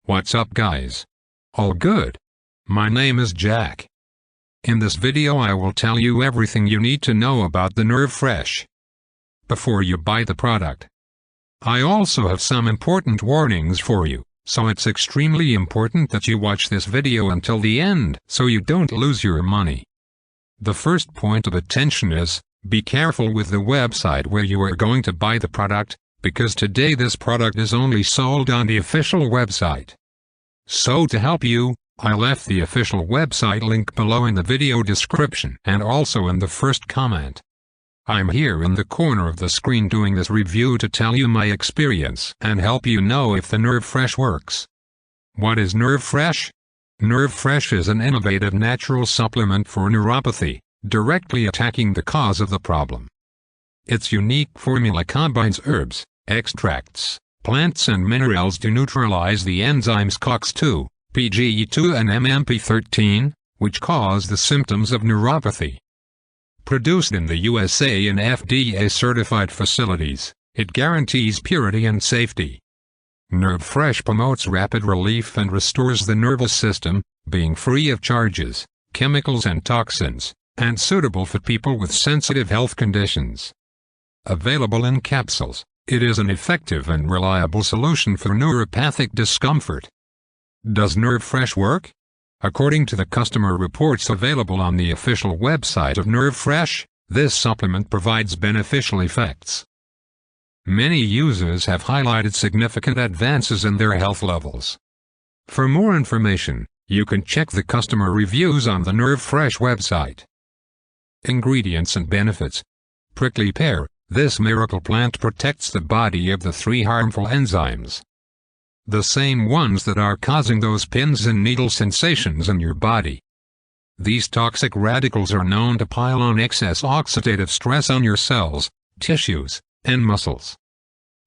What's up guys? All good? My name is Jack. In this video I will tell you everything you need to know about the nervefresh before you buy the product. I also have some important warnings for you, so it's extremely important that you watch this video until the end so you don't lose your money. The first point of attention is, be careful with the website where you are going to buy the product, because today this product is only sold on the official website. So to help you, I left the official website link below in the video description and also in the first comment. I'm here in the corner of the screen doing this review to tell you my experience and help you know if the nervefresh works. What is nervefresh? Nervefresh is an innovative natural supplement for neuropathy, directly attacking the cause of the problem. Its unique formula combines herbs, extracts, plants and minerals to neutralize the enzymes COX-2, PGE-2 and MMP-13, which cause the symptoms of neuropathy. Produced in the USA in FDA-certified facilities, it guarantees purity and safety. nervefresh promotes rapid relief and restores the nervous system, being free of charges, chemicals and toxins, and suitable for people with sensitive health conditions. Available in capsules, it is an effective and reliable solution for neuropathic discomfort. Does nervefresh work? According to the customer reports available on the official website of nervefresh, this supplement provides beneficial effects. Many users have highlighted significant advances in their health levels. For more information, you can check the customer reviews on the nervefresh website. Ingredients and benefits. Prickly pear. This miracle plant protects the body of the 3 harmful enzymes. The same ones that are causing those pins and needle sensations in your body. These toxic radicals are known to pile on excess oxidative stress on your cells, tissues, and muscles.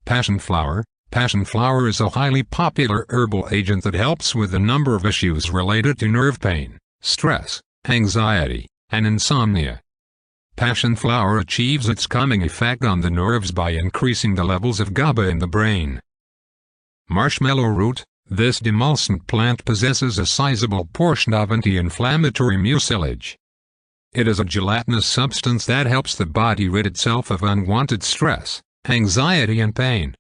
Passion flower. Passion flower is a highly popular herbal agent that helps with a number of issues related to nerve pain, stress, anxiety, and insomnia. Passion flower achieves its calming effect on the nerves by increasing the levels of GABA in the brain. Marshmallow root. This demulcent plant possesses a sizable portion of anti-inflammatory mucilage. It is a gelatinous substance that helps the body rid itself of unwanted stress, anxiety and pain.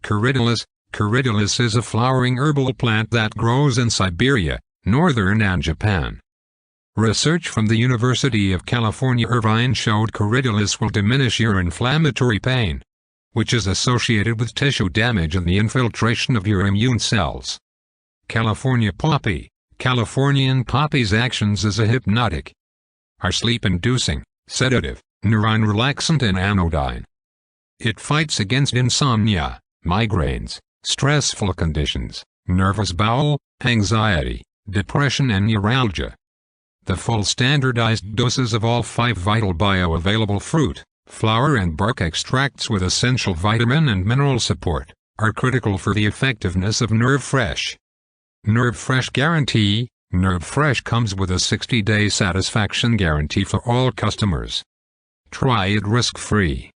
Corydalus. Corydalus is a flowering herbal plant that grows in Siberia, northern and Japan. Research from the University of California Irvine showed corydalus will diminish your inflammatory pain, which is associated with tissue damage and the infiltration of your immune cells. California poppy. Californian poppy's actions as a hypnotic are sleep-inducing, sedative, neuron-relaxant and anodyne. It fights against insomnia, migraines, stressful conditions, nervous bowel, anxiety, depression and neuralgia. The full standardized doses of all 5 vital bioavailable fruit, flower and bark extracts with essential vitamin and mineral support are critical for the effectiveness of nervefresh. nervefresh guarantee. nervefresh comes with a 60-day satisfaction guarantee for all customers. Try it risk-free.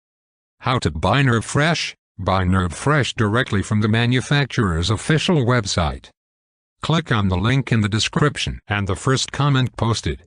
How to buy nervefresh? Buy nervefresh directly from the manufacturer's official website. Click on the link in the description and the first comment posted.